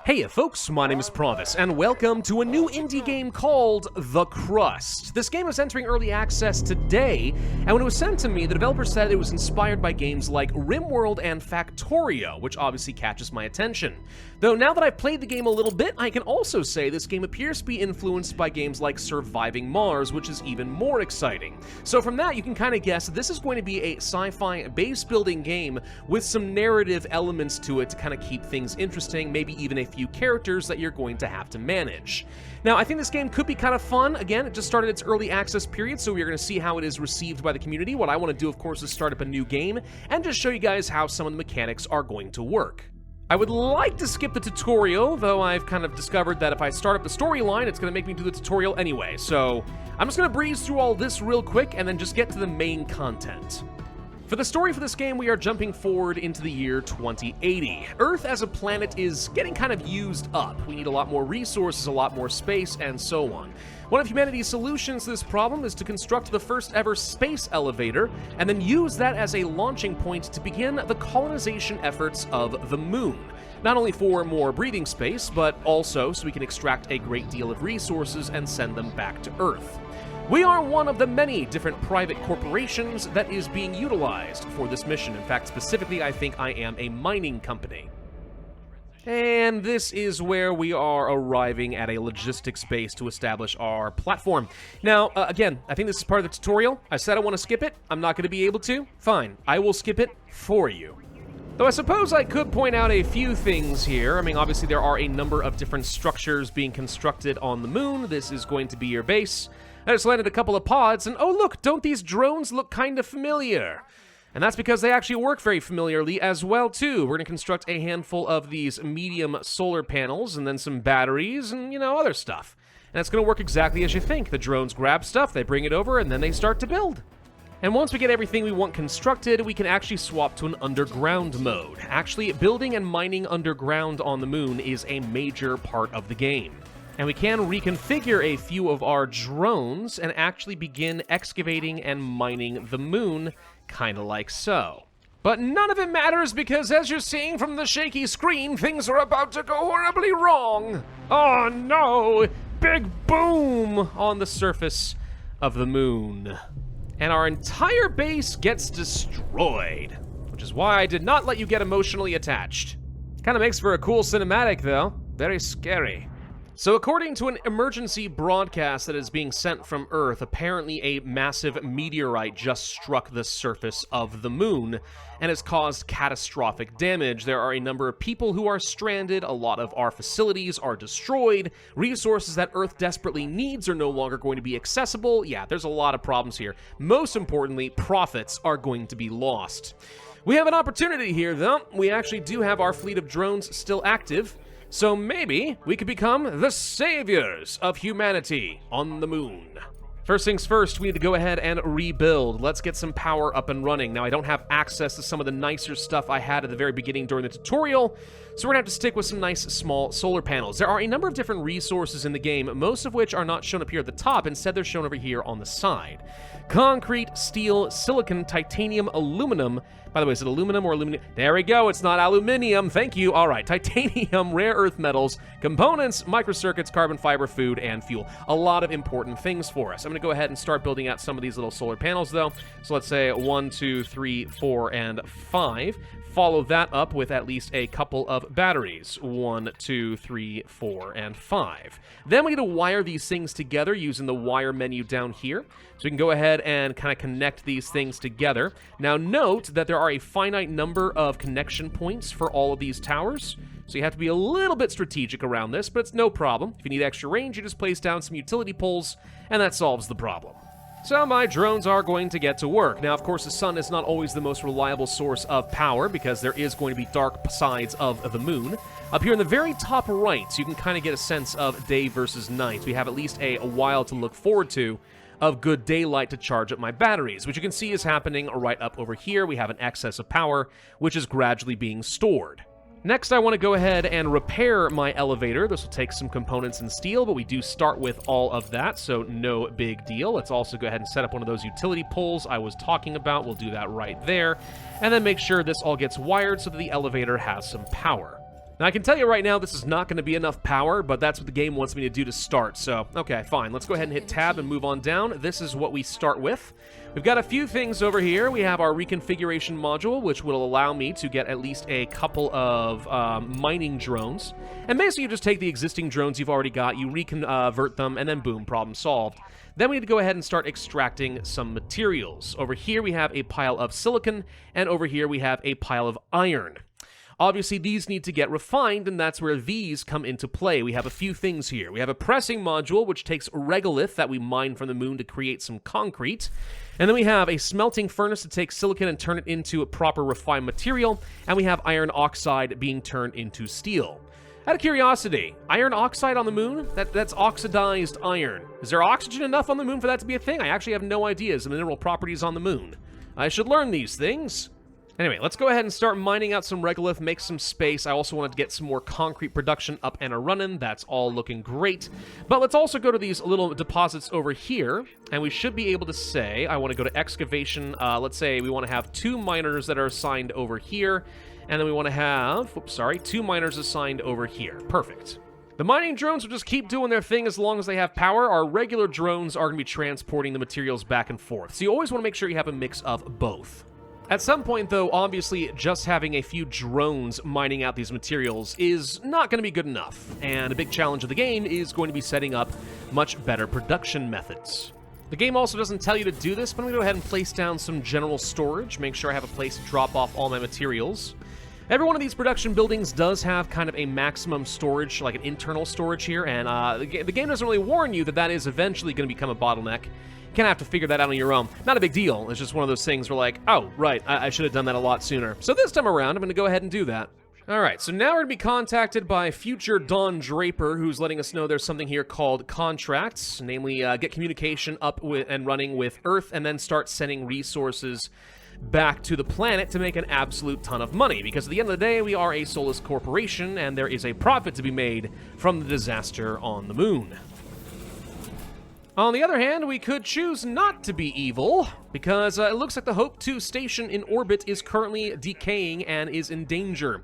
Hey folks, my name is Pravus, and welcome to a new indie game called The Crust. This game is entering early access today, and when it was sent to me, the developer said it was inspired by games like Rimworld and Factorio, which obviously catches my attention. Though now that I've played the game a little bit, I can also say this game appears to be influenced by games like Surviving Mars, which is even more exciting. So from that, you can kind of guess this is going to be a sci-fi base-building game with some narrative elements to it to kind of keep things interesting, maybe even a few characters that you're going to have to manage. Now, I think this game could be kind of fun. Again, it just started its early access period, so we're going to see how it is received by the community. What I want to do, of course, is start up a new game and just show you guys how some of the mechanics are going to work. I would like to skip the tutorial, though I've kind of discovered that if I start up the storyline, it's going to make me do the tutorial anyway, so I'm just going to breeze through all this real quick and then just get to the main content. For the story for this game, we are jumping forward into the year 2080. Earth as a planet is getting kind of used up. We need a lot more resources, a lot more space, and so on. One of humanity's solutions to this problem is to construct the first ever space elevator, and then use that as a launching point to begin the colonization efforts of the moon. Not only for more breathing space, but also so we can extract a great deal of resources and send them back to Earth. We are one of the many different private corporations that is being utilized for this mission. In fact, specifically, I think I am a mining company. And this is where we are arriving at a logistics base to establish our platform. Now, again, I think this is part of the tutorial. I said I want to skip it. I'm not going to be able to. Fine, I will skip it for you. Though I suppose I could point out a few things here. I mean, obviously there are a number of different structures being constructed on the moon. This is going to be your base. I just landed a couple of pods, and oh look, don't these drones look kind of familiar? And that's because they actually work very familiarly as well, too. We're going to construct a handful of these medium solar panels, and then some batteries, and, other stuff. And it's going to work exactly as you think. The drones grab stuff, they bring it over, and then they start to build. And once we get everything we want constructed, we can actually swap to an underground mode. Actually, building and mining underground on the moon is a major part of the game. And we can reconfigure a few of our drones and actually begin excavating and mining the moon, kind of like so. But none of it matters because, as you're seeing from the shaky screen, things are about to go horribly wrong. Oh no! Big boom on the surface of the moon. And our entire base gets destroyed, which is why I did not let you get emotionally attached. Kind of makes for a cool cinematic, though. Very scary. So according to an emergency broadcast that is being sent from Earth, apparently a massive meteorite just struck the surface of the moon and has caused catastrophic damage. There are a number of people who are stranded, a lot of our facilities are destroyed, resources that Earth desperately needs are no longer going to be accessible. Yeah, there's a lot of problems here. Most importantly, profits are going to be lost. We have an opportunity here, though. We actually do have our fleet of drones still active. So maybe we could become the saviors of humanity on the moon. First things first, we need to go ahead and rebuild. Let's get some power up and running. Now, I don't have access to some of the nicer stuff I had at the very beginning during the tutorial, so we're gonna have to stick with some nice small solar panels. There are a number of different resources in the game, most of which are not shown up here at the top. Instead, they're shown over here on the side. Concrete, steel, silicon, titanium, aluminum. By the way, is it aluminum or aluminum? There we go, it's not aluminium, thank you. All right, titanium, rare earth metals, components, microcircuits, carbon fiber, food, and fuel. A lot of important things for us. I'm gonna go ahead and start building out some of these little solar panels, though. So let's say 1, 2, 3, 4, and 5. Follow that up with at least a couple of batteries. 1, 2, 3, 4, and 5. Then we need to wire these things together using the wire menu down here. So we can go ahead and kind of connect these things together. Now note that there are a finite number of connection points for all of these towers. So you have to be a little bit strategic around this, but it's no problem. If you need extra range, you just place down some utility poles, and that solves the problem. So my drones are going to get to work. Now, of course, the sun is not always the most reliable source of power because there is going to be dark sides of the moon. Up here in the very top right, so you can kind of get a sense of day versus night. We have at least a while to look forward to of good daylight to charge up my batteries, which you can see is happening right up over here. We have an excess of power, which is gradually being stored. Next, I want to go ahead and repair my elevator. This will take some components and steel, but we do start with all of that, so no big deal. Let's also go ahead and set up one of those utility poles I was talking about. We'll do that right there. And then make sure this all gets wired so that the elevator has some power. Now, I can tell you right now, this is not going to be enough power, but that's what the game wants me to do to start. So, okay, fine. Let's go ahead and hit tab and move on down. This is what we start with. We've got a few things over here. We have our reconfiguration module, which will allow me to get at least a couple of mining drones. And basically, you just take the existing drones you've already got, you reconvert them, and then boom, problem solved. Then we need to go ahead and start extracting some materials. Over here, we have a pile of silicon, and over here, we have a pile of iron. Obviously, these need to get refined, and that's where these come into play. We have a few things here. We have a pressing module, which takes regolith that we mine from the moon to create some concrete. And then we have a smelting furnace to take silicon and turn it into a proper refined material. And we have iron oxide being turned into steel. Out of curiosity, iron oxide on the moon? That's oxidized iron. Is there oxygen enough on the moon for that to be a thing? I actually have no ideas of mineral properties on the moon. I should learn these things. Anyway, let's go ahead and start mining out some regolith, make some space. I also wanted to get some more concrete production up and a-running. That's all looking great. But let's also go to these little deposits over here, and we should be able to say, I want to go to excavation. Let's say we want to have 2 miners that are assigned over here, and then we want to have, 2 miners assigned over here. Perfect. The mining drones will just keep doing their thing as long as they have power. Our regular drones are going to be transporting the materials back and forth. So you always want to make sure you have a mix of both. At some point, though, obviously, just having a few drones mining out these materials is not going to be good enough, and a big challenge of the game is going to be setting up much better production methods. The game also doesn't tell you to do this, but I'm going to go ahead and place down some general storage, make sure I have a place to drop off all my materials. Every one of these production buildings does have kind of a maximum storage, like an internal storage here, and the game doesn't really warn you that that is eventually going to become a bottleneck. You kind of have to figure that out on your own. Not a big deal. It's just one of those things where like, oh, right, I should have done that a lot sooner. So this time around, I'm going to go ahead and do that. All right, so now we're going to be contacted by future Don Draper, who's letting us know there's something here called contracts, namely get communication up with and running with Earth, and then start sending resources back to the planet to make an absolute ton of money, because at the end of the day, we are a soulless corporation, and there is a profit to be made from the disaster on the moon. On the other hand, we could choose not to be evil, because it looks like the Hope 2 station in orbit is currently decaying and is in danger.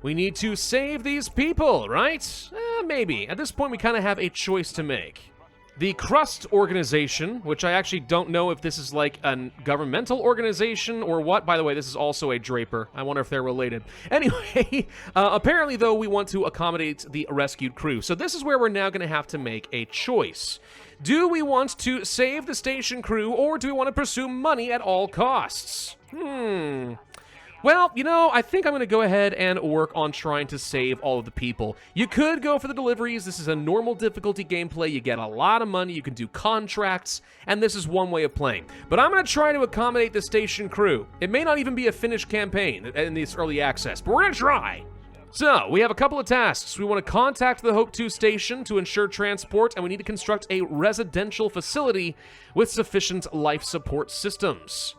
We need to save these people, right? Maybe. At this point, we kind of have a choice to make. The Crust organization, which I actually don't know if this is like a governmental organization or what. By the way, this is also a Draper. I wonder if they're related. Anyway, apparently, though, we want to accommodate the rescued crew. So this is where we're now going to have to make a choice. Do we want to save the station crew, or do we want to pursue money at all costs? Well, you know, I think I'm going to go ahead and work on trying to save all of the people. You could go for the deliveries. This is a normal difficulty gameplay. You get a lot of money. You can do contracts, and this is one way of playing. But I'm going to try to accommodate the station crew. It may not even be a finished campaign in this early access, but we're going to try. So, we have a couple of tasks. We want to contact the Hope 2 station to ensure transport, and we need to construct a residential facility with sufficient life support systems.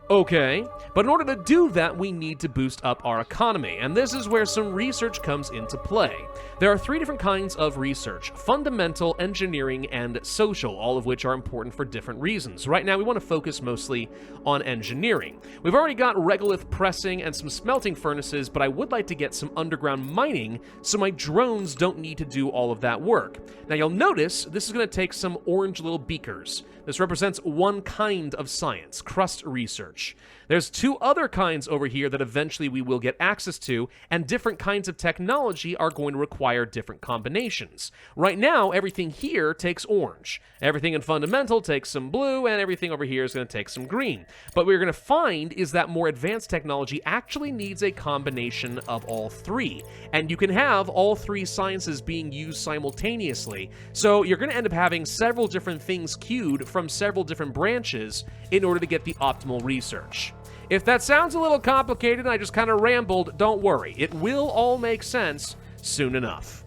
Okay, but in order to do that, we need to boost up our economy, and this is where some research comes into play. There are 3 different kinds of research: fundamental, engineering, and social, all of which are important for different reasons. Right now, we want to focus mostly on engineering. We've already got regolith pressing and some smelting furnaces, but I would like to get some underground mining so my drones don't need to do all of that work. Now, you'll notice this is going to take some orange little beakers. This represents one kind of science, crust research. There's 2 other kinds over here that eventually we will get access to, and different kinds of technology are going to require different combinations. Right now, everything here takes orange. Everything in fundamental takes some blue, and everything over here is going to take some green. But what we're going to find is that more advanced technology actually needs a combination of all 3. And you can have all 3 sciences being used simultaneously. So you're going to end up having several different things queued from several different branches in order to get the optimal research. If that sounds a little complicated and I just kind of rambled, don't worry. It will all make sense soon enough.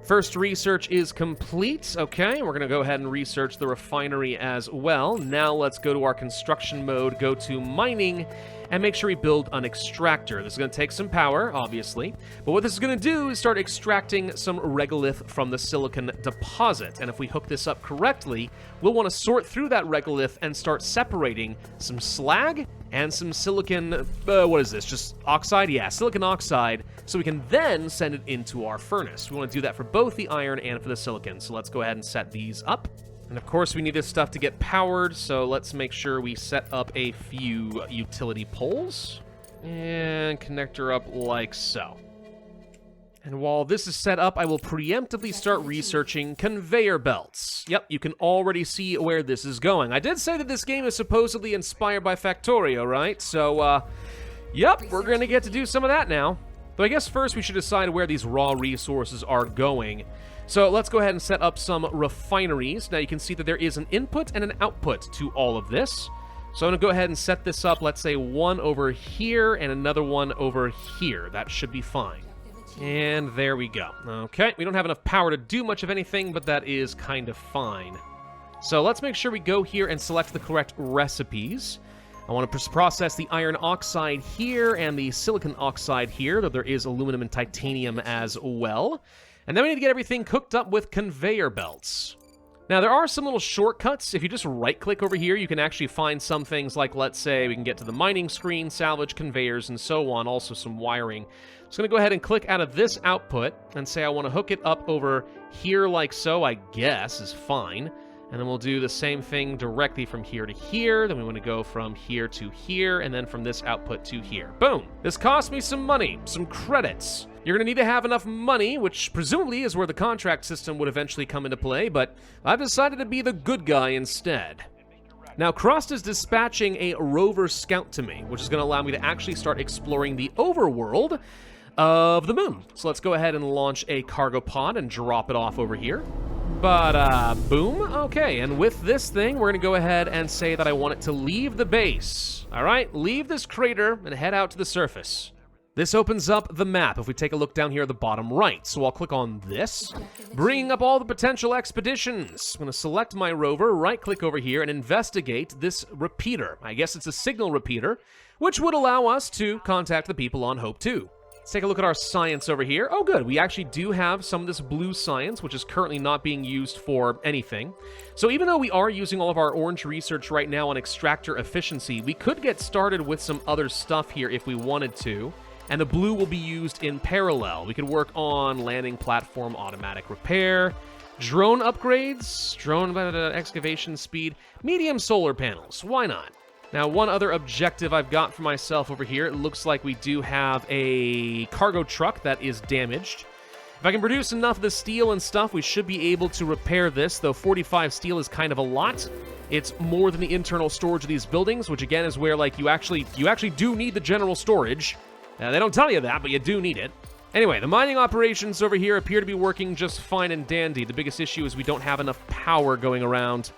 First research is complete. Okay, we're going to go ahead and research the refinery as well. Now let's go to our construction mode, go to mining, and make sure we build an extractor. This is going to take some power, obviously, but what this is going to do is start extracting some regolith from the silicon deposit, and if we hook this up correctly, we'll want to sort through that regolith and start separating some slag and some silicon, what is this, just oxide? Yeah, silicon oxide, so we can then send it into our furnace. We want to do that for both the iron and for the silicon, so let's go ahead and set these up. And of course, we need this stuff to get powered, so let's make sure we set up a few utility poles and connect her up like so. And while this is set up, I will preemptively start researching conveyor belts. Yep, you can already see where this is going. I did say that this game is supposedly inspired by Factorio, right? So, yep, we're going to get to do some of that now. Though I guess first we should decide where these raw resources are going. So let's go ahead and set up some refineries. Now you can see that there is an input and an output to all of this. So I'm going to go ahead and set this up, let's say one over here and another one over here. That should be fine. And there we go. Okay, we don't have enough power to do much of anything, but that is kind of fine. So let's make sure we go here and select the correct recipes. I want to process the iron oxide here and the silicon oxide here, though there is aluminum and titanium as well. And then we need to get everything cooked up with conveyor belts. Now, there are some little shortcuts. If you just right-click over here, you can actually find some things like, let's say, we can get to the mining screen, salvage, conveyors, and so on, also some wiring. So I'm going to go ahead and click out of this output and say I want to hook it up over here like so, I guess, is fine. And then we'll do the same thing directly from here to here. Then we want to go from here to here, and then from this output to here. Boom! This cost me some money, some credits. You're going to need to have enough money, which presumably is where the contract system would eventually come into play, but I've decided to be the good guy instead. Now, Crust is dispatching a rover scout to me, which is going to allow me to actually start exploring the overworld of the moon. So let's go ahead and launch a cargo pod and drop it off over here. Boom. Okay, and with this thing, we're going to go ahead and say that I want it to leave the base. All right, leave this crater and head out to the surface. This opens up the map if we take a look down here at the bottom right. So I'll click on this, bringing up all the potential expeditions. I'm going to select my rover, right-click over here, and investigate this repeater. I guess it's a signal repeater, which would allow us to contact the people on Hope 2. Let's take a look at our science over here. Oh, good. We actually do have some of this blue science, which is currently not being used for anything. So even though we are using all of our orange research right now on extractor efficiency, we could get started with some other stuff here if we wanted to. And the blue will be used in parallel. We could work on landing platform automatic repair, drone upgrades, drone excavation speed, medium solar panels. Why not? Now, one other objective I've got for myself over here, it looks like we do have a cargo truck that is damaged. If I can produce enough of the steel and stuff, we should be able to repair this, though 45 steel is kind of a lot. It's more than the internal storage of these buildings, which again is where like you actually do need the general storage. They don't tell you that, but you do need it. Anyway, the mining operations over here appear to be working just fine and dandy. The biggest issue is we don't have enough power going around.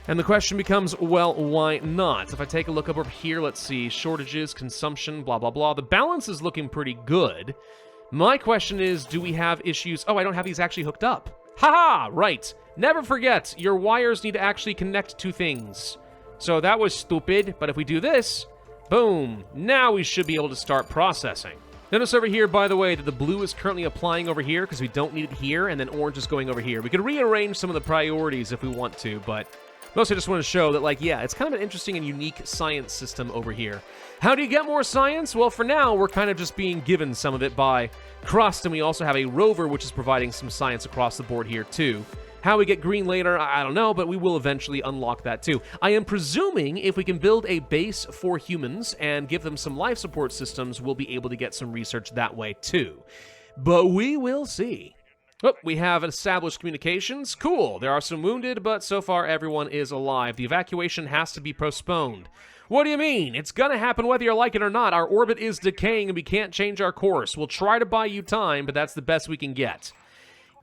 And the question becomes, well, why not? If I take a look over here, let's see, shortages, consumption, blah, blah, blah. The balance is looking pretty good. My question is, do we have issues? Oh, I don't have these actually hooked up. Haha, right. Never forget, your wires need to actually connect to things. So that was stupid, but if we do this, boom, now we should be able to start processing. Notice over here, by the way, that the blue is currently applying over here because we don't need it here, and then orange is going over here. We could rearrange some of the priorities if we want to, but mostly I just want to show that, like, yeah, it's kind of an interesting and unique science system over here. How do you get more science? Well, for now, we're kind of just being given some of it by Crust, and we also have a rover which is providing some science across the board here, too. How we get green later, I don't know, but we will eventually unlock that too. I am presuming if we can build a base for humans and give them some life support systems, we'll be able to get some research that way too. But we will see. Oh, we have established communications. Cool. There are some wounded, but so far everyone is alive. The evacuation has to be postponed. What do you mean? It's gonna happen whether you like it or not. Our orbit is decaying and we can't change our course. We'll try to buy you time, but that's the best we can get.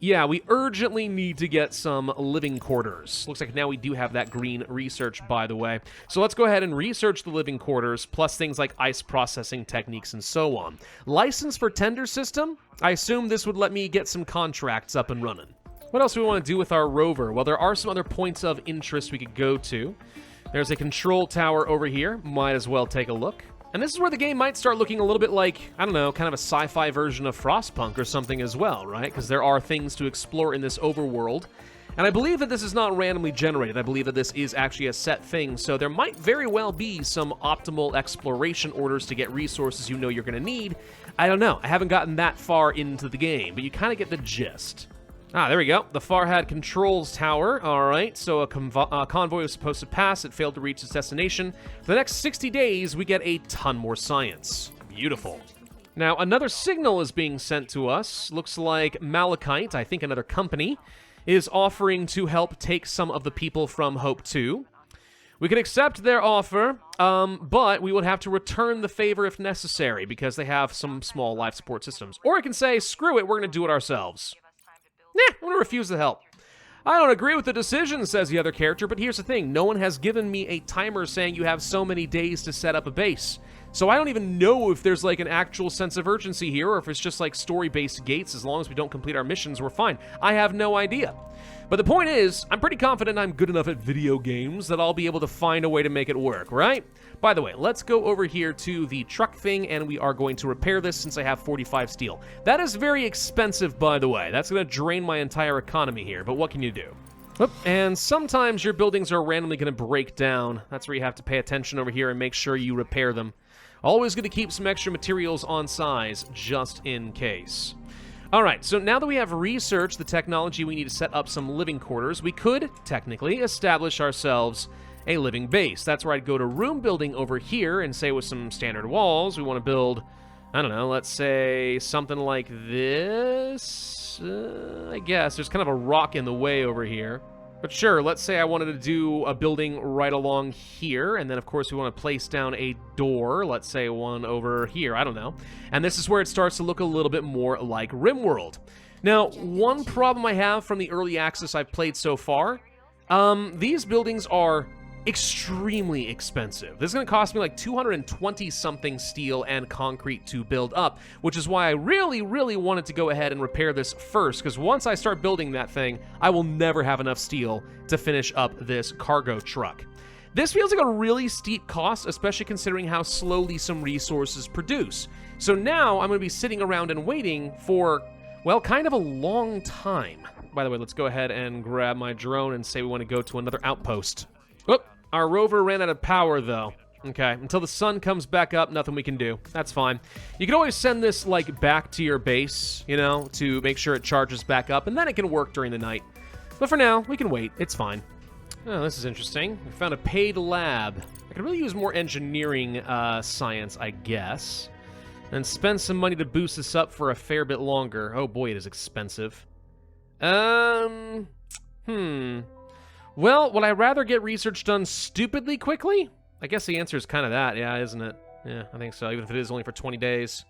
Yeah, we urgently need to get some living quarters. Looks like now we do have that green research, by the way. So let's go ahead and research the living quarters, plus things like ice processing techniques and so on. License for tender system? I assume this would let me get some contracts up and running. What else do we want to do with our rover? Well, there are some other points of interest we could go to. There's a control tower over here. Might as well take a look. And this is where the game might start looking a little bit like, I don't know, kind of a sci-fi version of Frostpunk or something as well, right? Because there are things to explore in this overworld. And I believe that this is not randomly generated. I believe that this is actually a set thing, so there might very well be some optimal exploration orders to get resources you know you're going to need. I don't know. I haven't gotten that far into the game, but you kind of get the gist. Ah, there we go. The Farhad Controls Tower. All right, so a convoy was supposed to pass. It failed to reach its destination. For the next 60 days, we get a ton more science. Beautiful. Now, another signal is being sent to us. Looks like Malachite, I think another company, is offering to help take some of the people from Hope 2. We could accept their offer, but we would have to return the favor if necessary, because they have some small life support systems. Or I can say, screw it, we're going to do it ourselves. Nah, I'm going to refuse the help. I don't agree with the decision, says the other character, but here's the thing. No one has given me a timer saying you have so many days to set up a base. So I don't even know if there's like an actual sense of urgency here, or if it's just like story-based gates. As long as we don't complete our missions, we're fine. I have no idea. But the point is, I'm pretty confident I'm good enough at video games that I'll be able to find a way to make it work, right? By the way, let's go over here to the truck thing, and we are going to repair this since I have 45 steel. That is very expensive, by the way. That's going to drain my entire economy here, but what can you do? Oop, and sometimes your buildings are randomly going to break down. That's where you have to pay attention over here and make sure you repair them. Always going to keep some extra materials on size, just in case. Alright, so now that we have researched the technology we need to set up some living quarters, we could, technically, establish ourselves a living base. That's where I'd go to room building over here and say with some standard walls, we want to build, I don't know, let's say something like this. I guess there's kind of a rock in the way over here. But sure, let's say I wanted to do a building right along here, and then of course we want to place down a door, let's say one over here, I don't know. And this is where it starts to look a little bit more like Rimworld. Now, one problem I have from the early access I've played so far, these buildings are extremely expensive. This is going to cost me like 220-something steel and concrete to build up, which is why I really, really wanted to go ahead and repair this first, because once I start building that thing, I will never have enough steel to finish up this cargo truck. This feels like a really steep cost, especially considering how slowly some resources produce. So now I'm going to be sitting around and waiting for, well, kind of a long time. By the way, let's go ahead and grab my drone and say we want to go to another outpost. Oop, our rover ran out of power, though. Okay, until the sun comes back up, nothing we can do. That's fine. You can always send this, like, back to your base, you know, to make sure it charges back up, and then it can work during the night. But for now, we can wait. It's fine. Oh, this is interesting. We found a paid lab. I could really use more engineering science, I guess. And spend some money to boost this up for a fair bit longer. Oh boy, it is expensive. Well, would I rather get research done stupidly quickly? I guess the answer is kind of that, yeah, isn't it? Yeah, I think so, even if it is only for 20 days.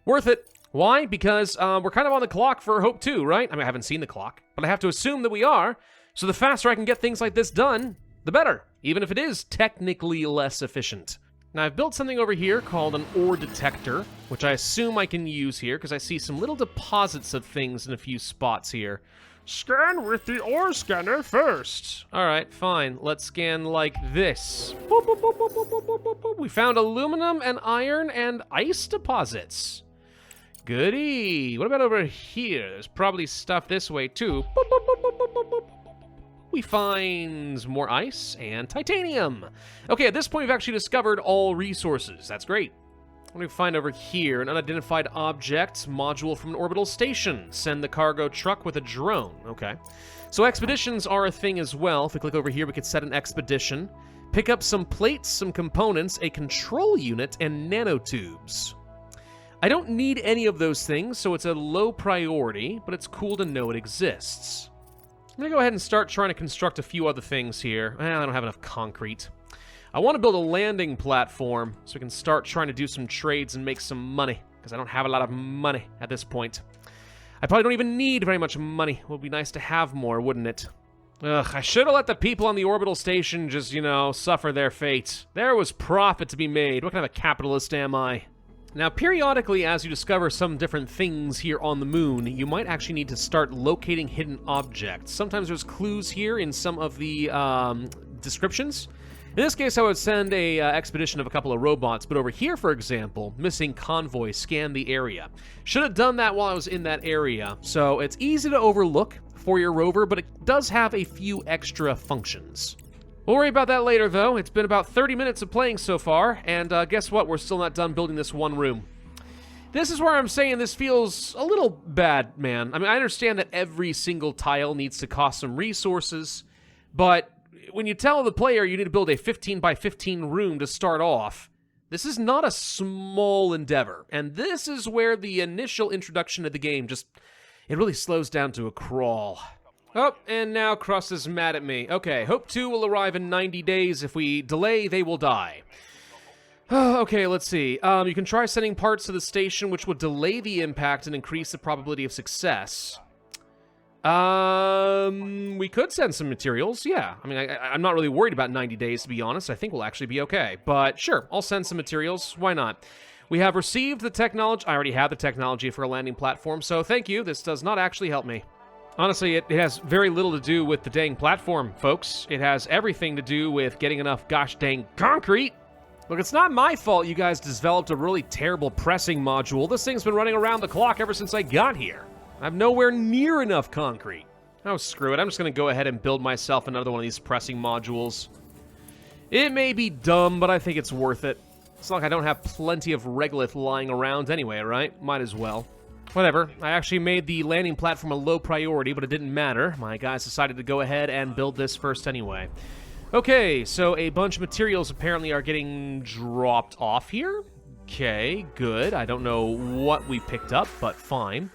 Worth it. Why? Because we're kind of on the clock for Hope 2, right? I mean, I haven't seen the clock, but I have to assume that we are. So the faster I can get things like this done, the better, even if it is technically less efficient. Now, I've built something over here called an ore detector, which I assume I can use here, because I see some little deposits of things in a few spots here. Scan with the ore scanner first. All right, fine. Let's scan like this. Boop, boop, boop, boop, boop, boop, boop, boop. We found aluminum and iron and ice deposits. Goody. What about over here? There's probably stuff this way, too. Boop, boop, boop, boop, boop, boop, boop. We find more ice and titanium. Okay, at this point, we've actually discovered all resources. That's great. What do we find over here? An unidentified object, module from an orbital station. Send the cargo truck with a drone. Okay. So expeditions are a thing as well. If we click over here, we could set an expedition. Pick up some plates, some components, a control unit, and nanotubes. I don't need any of those things, so it's a low priority, but it's cool to know it exists. I'm gonna go ahead and start trying to construct a few other things here. I don't have enough concrete. I want to build a landing platform so we can start trying to do some trades and make some money, because I don't have a lot of money at this point. I probably don't even need very much money. It would be nice to have more, wouldn't it? Ugh, I should have let the people on the orbital station just, you know, suffer their fate. There was profit to be made. What kind of a capitalist am I? Now, periodically, as you discover some different things here on the moon, you might actually need to start locating hidden objects. Sometimes there's clues here in some of the descriptions. In this case, I would send a expedition of a couple of robots, but over here, for example, missing convoy, scan the area. Should have done that while I was in that area, so it's easy to overlook for your rover, but it does have a few extra functions. We'll worry about that later, though. It's been about 30 minutes of playing so far, and guess what? We're still not done building this one room. This is where I'm saying this feels a little bad, man. I mean, I understand that every single tile needs to cost some resources, but when you tell the player you need to build a 15 by 15 room to start off, this is not a small endeavor. And this is where the initial introduction of the game it really slows down to a crawl. Oh, and now Crust is mad at me. Okay, Hope 2 will arrive in 90 days. If we delay, they will die. Okay, let's see. You can try sending parts to the station, which would delay the impact and increase the probability of success. We could send some materials, yeah. I mean, I'm not really worried about 90 days, to be honest. I think we'll actually be okay. But sure, I'll send some materials. Why not? We have received the technology. I already have the technology for a landing platform, so thank you. This does not actually help me. Honestly, it has very little to do with the dang platform, folks. It has everything to do with getting enough gosh dang concrete. Look, it's not my fault you guys developed a really terrible pressing module. This thing's been running around the clock ever since I got here. I have nowhere near enough concrete. Oh, screw it. I'm just going to go ahead and build myself another one of these pressing modules. It may be dumb, but I think it's worth it. It's not like I don't have plenty of regolith lying around anyway, right? Might as well. Whatever. I actually made the landing platform a low priority, but it didn't matter. My guys decided to go ahead and build this first anyway. Okay, so a bunch of materials apparently are getting dropped off here. Okay, good. I don't know what we picked up, but fine.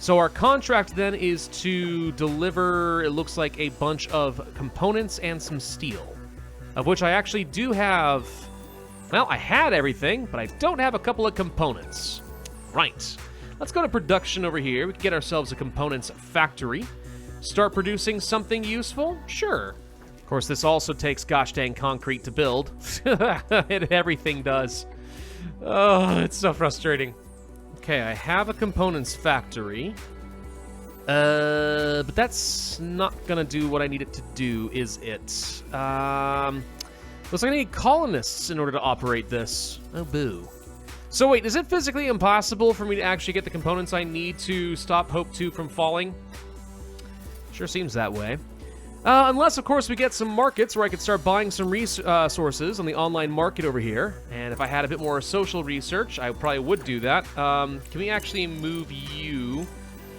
So our contract then is to deliver, it looks like, a bunch of components and some steel, of which I actually do have. Well, I had everything, but I don't have a couple of components. Right. Let's go to production over here. We can get ourselves a components factory. Start producing something useful? Sure. Of course, this also takes gosh dang concrete to build. Everything does. Oh, it's so frustrating. Okay, I have a components factory. But that's not gonna do what I need it to do, is it? Looks like I need colonists in order to operate this. Oh, boo. So wait, is it physically impossible for me to actually get the components I need to stop Hope 2 from falling? Sure seems that way. Unless, of course, we get some markets where I could start buying some resources on the online market over here. And if I had a bit more social research, I probably would do that. Can we actually move you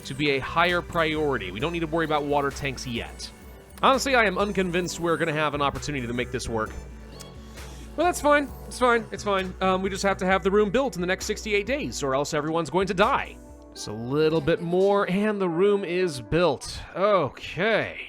to be a higher priority? We don't need to worry about water tanks yet. Honestly, I am unconvinced we're going to have an opportunity to make this work. Well, that's fine. It's fine. It's fine. We just have to have the room built in the next 68 days, or else everyone's going to die. Just a little bit more, and the room is built. Okay.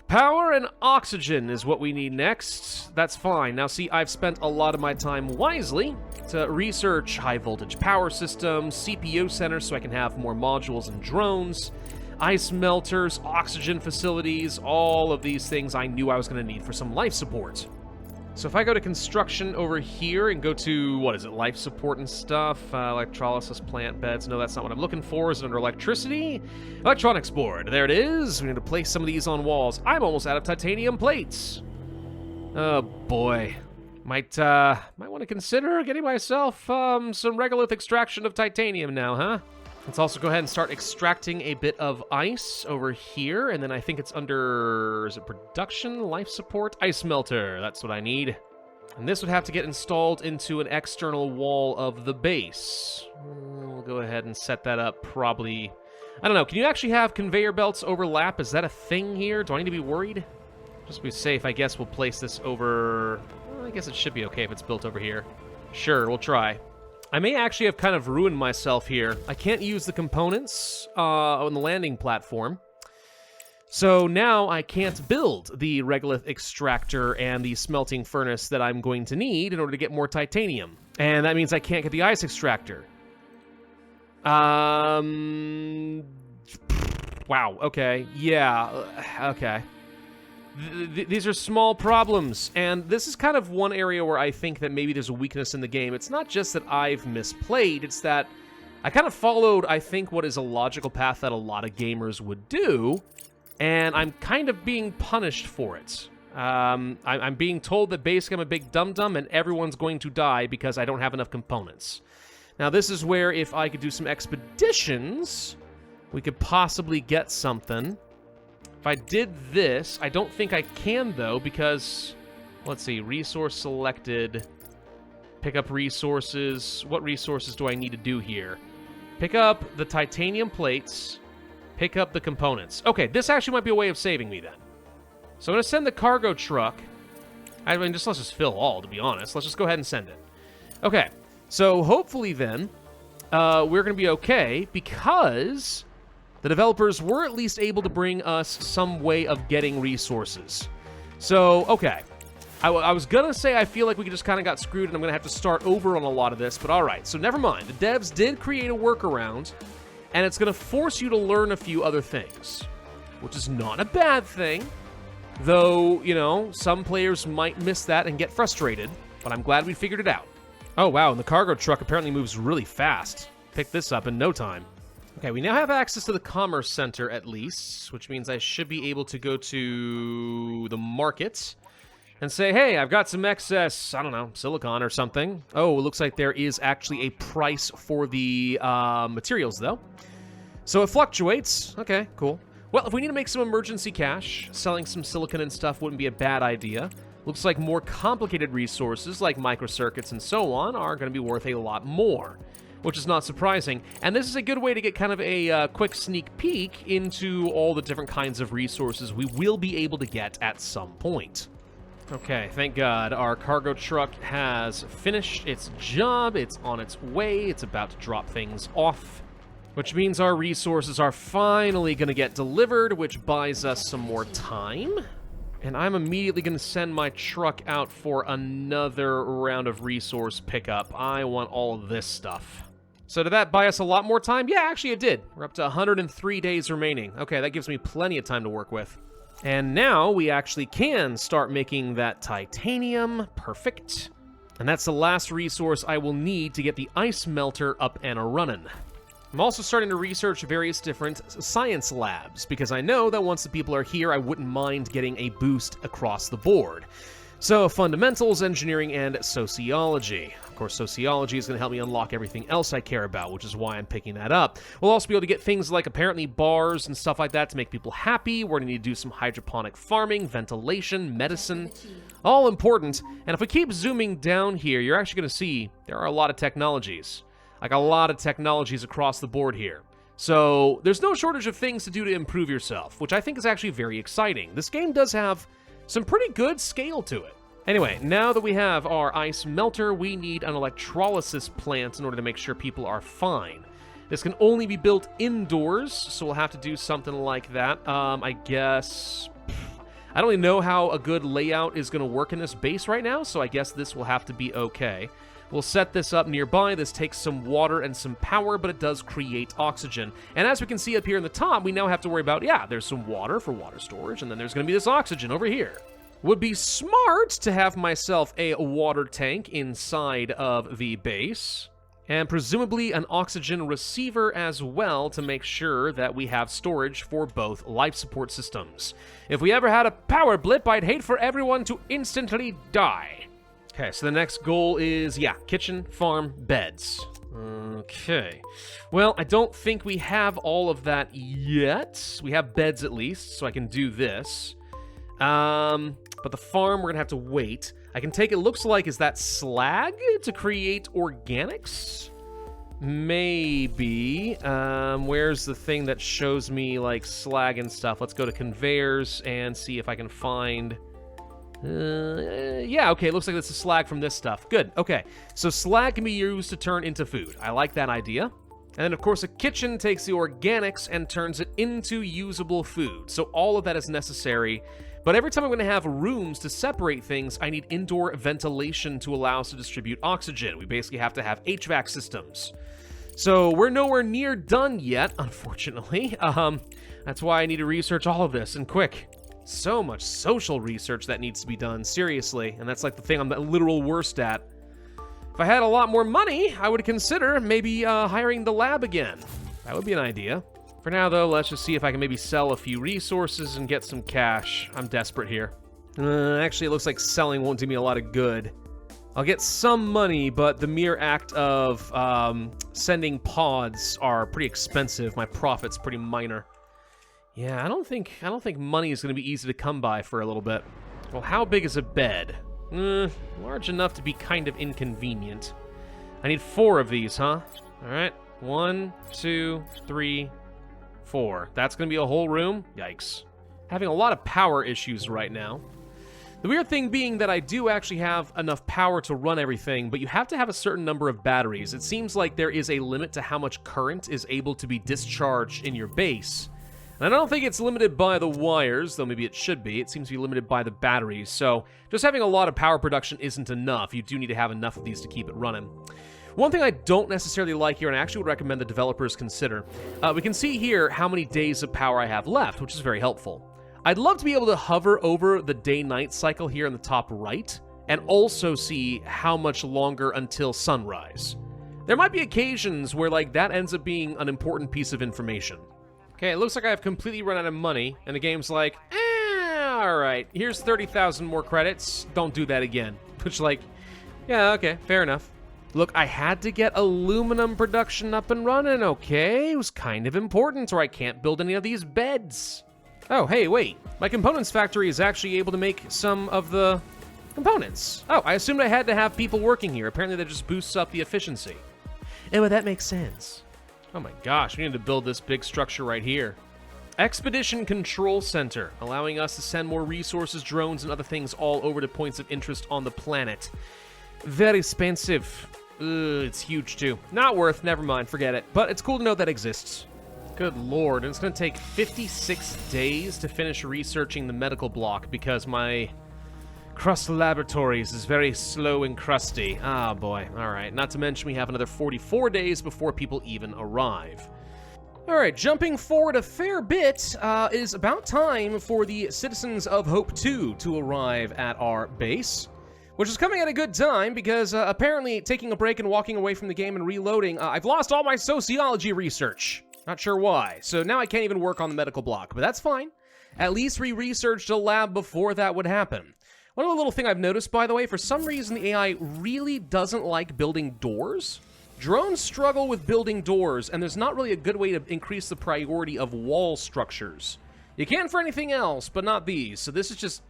Power and oxygen is what we need next. That's fine. Now, see, I've spent a lot of my time wisely to research high-voltage power systems, CPO centers so I can have more modules and drones, ice melters, oxygen facilities, all of these things I knew I was going to need for some life support. So if I go to construction over here and go to, what is it, life support and stuff, electrolysis plant beds, no, that's not what I'm looking for. Is it under electricity? Electronics board, there it is. We need to place some of these on walls. I'm almost out of titanium plates. Oh boy. Might want to consider getting myself some regolith extraction of titanium now, huh? Let's also go ahead and start extracting a bit of ice over here, and then I think it's under, is it production, life support, ice melter, that's what I need. And this would have to get installed into an external wall of the base. We'll go ahead and set that up probably, I don't know, can you actually have conveyor belts overlap? Is that a thing here? Do I need to be worried? Just to be safe, I guess we'll place this over, well, I guess it should be okay if it's built over here. Sure, we'll try. I may actually have kind of ruined myself here. I can't use the components on the landing platform. So now I can't build the regolith extractor and the smelting furnace that I'm going to need in order to get more titanium. And that means I can't get the ice extractor. Wow, okay. Yeah, okay. These are small problems, and this is kind of one area where I think that maybe there's a weakness in the game. It's not just that I've misplayed, it's that I kind of followed, I think, what is a logical path that a lot of gamers would do, and I'm kind of being punished for it. I'm being told that basically I'm a big dum-dum and everyone's going to die because I don't have enough components. Now, this is where if I could do some expeditions, we could possibly get something. If I did this, I don't think I can, though, because... Let's see, resource selected. Pick up resources. What resources do I need to do here? Pick up the titanium plates. Pick up the components. Okay, this actually might be a way of saving me, then. So I'm going to send the cargo truck. I mean, let's just fill all, to be honest. Let's just go ahead and send it. Okay. So, hopefully then, we're going to be okay, because the developers were at least able to bring us some way of getting resources. So, okay. I was going to say I feel like we just kind of got screwed and I'm going to have to start over on a lot of this, but alright. So, never mind. The devs did create a workaround, and it's going to force you to learn a few other things, which is not a bad thing, though, you know, some players might miss that and get frustrated, but I'm glad we figured it out. Oh, wow, and the cargo truck apparently moves really fast. Pick this up in no time. Okay, we now have access to the commerce center, at least, which means I should be able to go to the market and say, hey, I've got some excess, I don't know, silicon or something. Oh, it looks like there is actually a price for the materials, though. So it fluctuates. Okay, cool. Well, if we need to make some emergency cash, selling some silicon and stuff wouldn't be a bad idea. Looks like more complicated resources, like microcircuits and so on, are going to be worth a lot more, which is not surprising. And this is a good way to get kind of a quick sneak peek into all the different kinds of resources we will be able to get at some point. Okay, thank God. Our cargo truck has finished its job. It's on its way. It's about to drop things off, which means our resources are finally going to get delivered, which buys us some more time. And I'm immediately going to send my truck out for another round of resource pickup. I want all of this stuff. So did that buy us a lot more time? Yeah, actually it did. We're up to 103 days remaining. Okay, that gives me plenty of time to work with. And now we actually can start making that titanium. Perfect. And that's the last resource I will need to get the ice melter up and running. I'm also starting to research various different science labs, because I know that once the people are here, I wouldn't mind getting a boost across the board. So, fundamentals, engineering, and sociology. Of course, sociology is going to help me unlock everything else I care about, which is why I'm picking that up. We'll also be able to get things like, apparently, bars and stuff like that to make people happy. We're going to need to do some hydroponic farming, ventilation, medicine. All important. And if we keep zooming down here, you're actually going to see there are a lot of technologies. Like a lot of technologies across the board here. So there's no shortage of things to do to improve yourself, which I think is actually very exciting. This game does have some pretty good scale to it. Anyway, now that we have our ice melter, we need an electrolysis plant in order to make sure people are fine. This can only be built indoors, so we'll have to do something like that. I guess... I don't really know how a good layout is going to work in this base right now, so I guess this will have to be okay. We'll set this up nearby. This takes some water and some power, but it does create oxygen. And as we can see up here in the top, we now have to worry about, yeah, there's some water for water storage, and then there's going to be this oxygen over here. Would be smart to have myself a water tank inside of the base, and presumably an oxygen receiver as well to make sure that we have storage for both life support systems. If we ever had a power blip, I'd hate for everyone to instantly die. Okay, so the next goal is, yeah, kitchen, farm, beds. Okay. Well, I don't think we have all of that yet. We have beds at least, so I can do this. But the farm, we're gonna have to wait. I can take, it looks like, is that slag to create organics? Maybe. Where's the thing that shows me, like, slag and stuff? Let's go to conveyors and see if I can find... yeah, okay, looks like this is slag from this stuff. Good, okay. So slag can be used to turn into food. I like that idea. And then, of course, a kitchen takes the organics and turns it into usable food. So all of that is necessary. But every time I'm going to have rooms to separate things, I need indoor ventilation to allow us to distribute oxygen. We basically have to have HVAC systems. So we're nowhere near done yet, unfortunately. That's why I need to research all of this, and quick. So much social research that needs to be done, seriously, and that's like the thing I'm the literal worst at. If I had a lot more money, I would consider maybe hiring the lab again. That would be an idea. For now, though, let's just see if I can maybe sell a few resources and get some cash. I'm desperate here. Actually, it looks like selling won't do me a lot of good. I'll get some money, but the mere act of sending pods are pretty expensive. My profit's pretty minor. Yeah, I don't think money is going to be easy to come by for a little bit. Well, how big is a bed? Large enough to be kind of inconvenient. I need 4 of these, huh? All right, 1, 2, 3, 4. That's going to be a whole room? Yikes. Having a lot of power issues right now. The weird thing being that I do actually have enough power to run everything, but you have to have a certain number of batteries. It seems like there is a limit to how much current is able to be discharged in your base. And I don't think it's limited by the wires, though maybe it should be. It seems to be limited by the batteries, so just having a lot of power production isn't enough. You do need to have enough of these to keep it running. One thing I don't necessarily like here, and I actually would recommend the developers consider, we can see here how many days of power I have left, which is very helpful. I'd love to be able to hover over the day-night cycle here in the top right, and also see how much longer until sunrise. There might be occasions where, like, that ends up being an important piece of information. Okay, it looks like I've completely run out of money, and the game's like, alright, here's 30,000 more credits, don't do that again. Which, like, yeah, okay, fair enough. Look, I had to get aluminum production up and running, okay? It was kind of important, or I can't build any of these beds. Oh, hey, wait. My components factory is actually able to make some of the components. Oh, I assumed I had to have people working here. Apparently that just boosts up the efficiency. Oh, well, that makes sense. Oh my gosh, we need to build this big structure right here. Expedition Control Center, allowing us to send more resources, drones, and other things all over to points of interest on the planet. Very expensive. It's huge, too. Not worth, never mind, forget it. But it's cool to know that exists. Good lord, and it's going to take 56 days to finish researching the medical block because my Crust Laboratories is very slow and crusty. Ah, boy. All right, not to mention we have another 44 days before people even arrive. All right, jumping forward a fair bit, it is about time for the Citizens of Hope 2 to arrive at our base, which is coming at a good time because apparently taking a break and walking away from the game and reloading, I've lost all my sociology research. Not sure why. So now I can't even work on the medical block, but that's fine. At least we researched a lab before that would happen. One other little thing I've noticed, by the way, for some reason the AI really doesn't like building doors. Drones struggle with building doors, and there's not really a good way to increase the priority of wall structures. You can for anything else, but not these. So this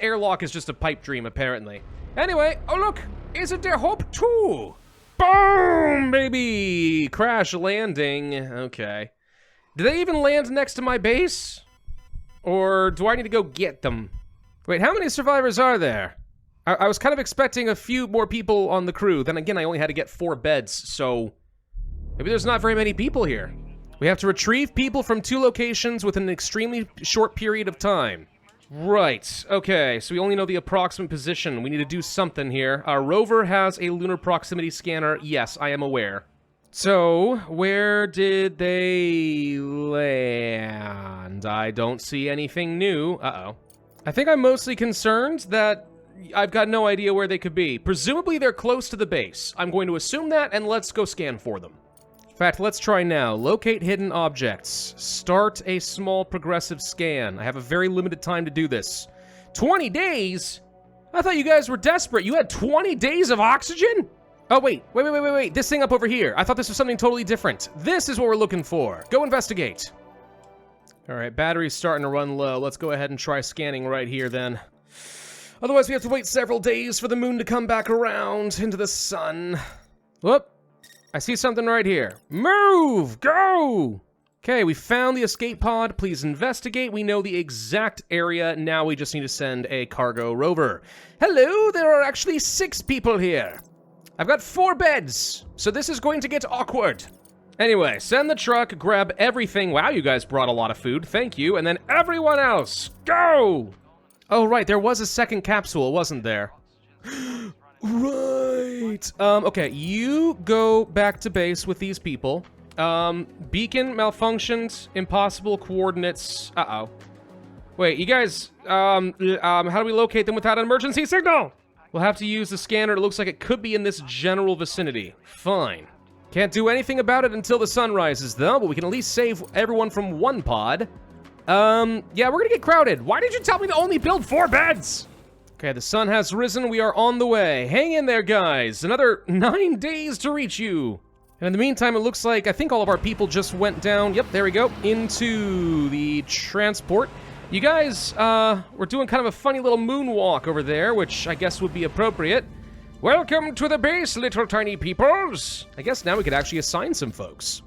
airlock is just a pipe dream, apparently. Anyway, oh look, is it their Hope 2? Boom, baby! Crash landing. Okay. Do they even land next to my base? Or do I need to go get them? Wait, how many survivors are there? I was kind of expecting a few more people on the crew. Then again, I only had to get 4 beds, so maybe there's not very many people here. We have to retrieve people from 2 locations within an extremely short period of time. Right, okay, so we only know the approximate position. We need to do something here. Our rover has a lunar proximity scanner. Yes, I am aware. So, where did they land? I don't see anything new. Uh-oh. I think I'm mostly concerned that I've got no idea where they could be. Presumably they're close to the base. I'm going to assume that, and let's go scan for them. In fact, let's try now. Locate hidden objects. Start a small progressive scan. I have a very limited time to do this. 20 days? I thought you guys were desperate. You had 20 days of oxygen? Oh, wait. This thing up over here. I thought this was something totally different. This is what we're looking for. Go investigate. All right, battery's starting to run low. Let's go ahead and try scanning right here then. Otherwise, we have to wait several days for the moon to come back around into the sun. Whoop. I see something right here. Move! Go! Okay, we found the escape pod. Please investigate. We know the exact area. Now we just need to send a cargo rover. Hello, there are actually 6 people here. I've got 4 beds, so this is going to get awkward. Anyway, send the truck, grab everything. Wow, you guys brought a lot of food. Thank you. And then everyone else, go! Oh, right, there was a second capsule, wasn't there? Right. Okay, you go back to base with these people. Beacon malfunctioned, impossible coordinates. Uh-oh. Wait, you guys, how do we locate them without an emergency signal? We'll have to use the scanner. It looks like it could be in this general vicinity. Fine. Can't do anything about it until the sun rises, though, but we can at least save everyone from one pod. Yeah, we're gonna get crowded. Why did you tell me to only build 4 beds? Okay, the sun has risen. We are on the way. Hang in there, guys. Another 9 days to reach you. And in the meantime, it looks like I think all of our people just went down. Yep, there we go. Into the transport. You guys, we're doing kind of a funny little moonwalk over there, which I guess would be appropriate. Welcome to the base, little tiny peoples. I guess now we could actually assign some folks.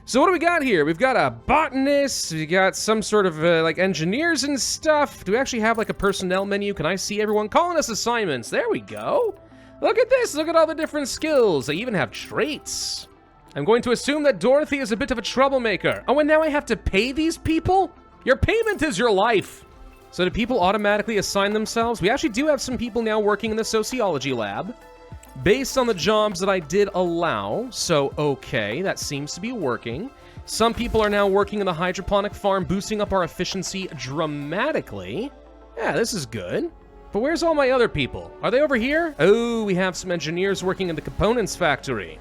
So what do we got here? We've got a botanist, we got some sort of, like, engineers and stuff. Do we actually have, like, a personnel menu? Can I see everyone calling us assignments? There we go. Look at this, look at all the different skills. They even have traits. I'm going to assume that Dorothy is a bit of a troublemaker. Oh, and now I have to pay these people? Your payment is your life. So do people automatically assign themselves? We actually do have some people now working in the sociology lab. Based on the jobs that I did allow, so okay, that seems to be working. Some people are now working in the hydroponic farm, boosting up our efficiency dramatically. Yeah, this is good. But where's all my other people? Are they over here? Oh, we have some engineers working in the components factory.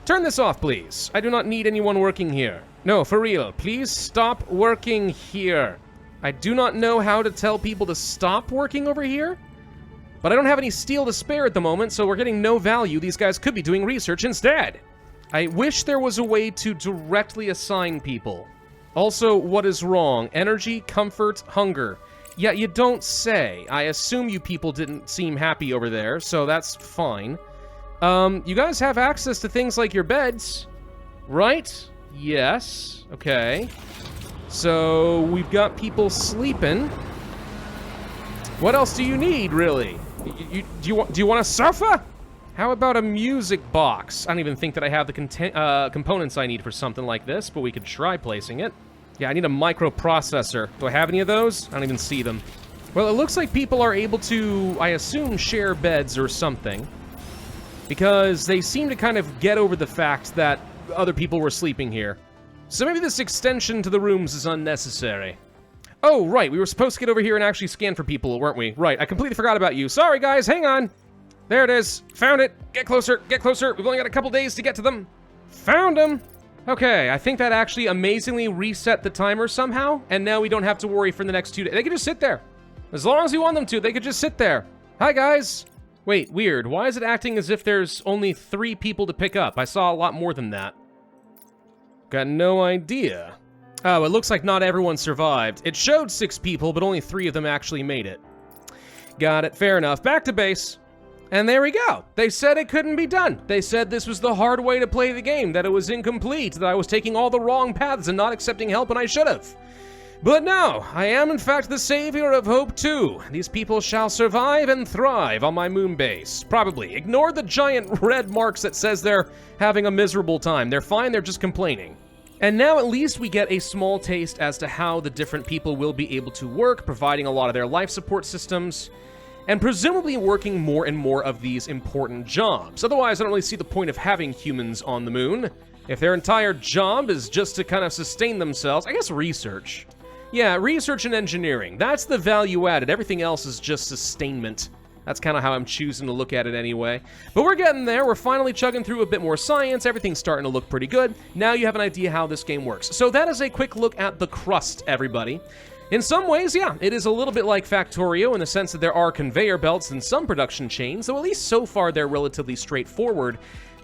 Turn this off, please. I do not need anyone working here. No, for real, please stop working here. I do not know how to tell people to stop working over here. But I don't have any steel to spare at the moment, so we're getting no value. These guys could be doing research instead. I wish there was a way to directly assign people. Also, what is wrong? Energy, comfort, hunger. Yeah, you don't say. I assume you people didn't seem happy over there, so that's fine. You guys have access to things like your beds, right? Yes. Okay. So, we've got people sleeping. What else do you need, really? Do you want a sofa? How about a music box? I don't even think that I have the components I need for something like this, but we could try placing it. Yeah, I need a microprocessor. Do I have any of those? I don't even see them. Well, it looks like people are able to, I assume, share beds or something. Because they seem to kind of get over the fact that other people were sleeping here. So maybe this extension to the rooms is unnecessary. Oh, right, we were supposed to get over here and actually scan for people, weren't we? Right, I completely forgot about you. Sorry, guys, hang on. There it is. Found it. Get closer, get closer. We've only got a couple days to get to them. Found them. Okay, I think that actually amazingly reset the timer somehow, and now we don't have to worry for the next 2 days. They can just sit there. As long as we want them to, they could just sit there. Hi, guys. Wait, weird. Why is it acting as if there's only 3 people to pick up? I saw a lot more than that. Got no idea. Oh, it looks like not everyone survived. It showed 6 people, but only 3 of them actually made it. Got it, fair enough. Back to base. And there we go. They said it couldn't be done. They said this was the hard way to play the game, that it was incomplete, that I was taking all the wrong paths and not accepting help when I should have. But no, I am in fact the savior of hope too. These people shall survive and thrive on my moon base. Probably. Ignore the giant red marks that says they're having a miserable time. They're fine, they're just complaining. And now at least we get a small taste as to how the different people will be able to work, providing a lot of their life support systems, and presumably working more and more of these important jobs. Otherwise, I don't really see the point of having humans on the moon. If their entire job is just to kind of sustain themselves, I guess research. Yeah, research and engineering. That's the value added. Everything else is just sustainment. That's kind of how I'm choosing to look at it anyway. But we're getting there. We're finally chugging through a bit more science. Everything's starting to look pretty good. Now you have an idea how this game works. So that is a quick look at the Crust, everybody. In some ways, yeah, it is a little bit like Factorio in the sense that there are conveyor belts and some production chains, though at least so far they're relatively straightforward.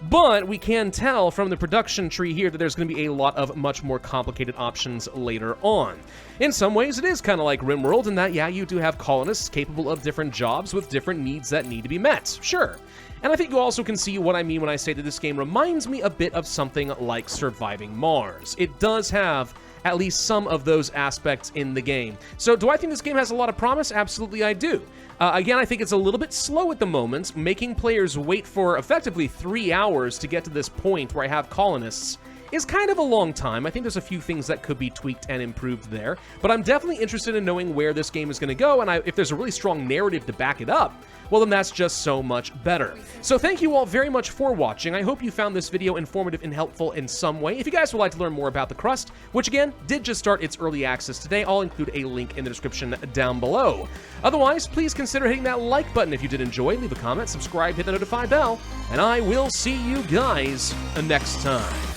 But we can tell from the production tree here that there's going to be a lot of much more complicated options later on. In some ways, it is kind of like Rimworld in that, yeah, you do have colonists capable of different jobs with different needs that need to be met. Sure. And I think you also can see what I mean when I say that this game reminds me a bit of something like Surviving Mars. It does have at least some of those aspects in the game. So do I think this game has a lot of promise? Absolutely I do. Again, I think it's a little bit slow at the moment, making players wait for effectively 3 hours to get to this point where I have colonists is kind of a long time. I think there's a few things that could be tweaked and improved there, but I'm definitely interested in knowing where this game is going to go, and if there's a really strong narrative to back it up, well then that's just so much better. So thank you all very much for watching. I hope you found this video informative and helpful in some way. If you guys would like to learn more about the Crust, which again, did just start its early access today, I'll include a link in the description down below. Otherwise, please consider hitting that like button if you did enjoy, leave a comment, subscribe, hit the notify bell, and I will see you guys next time.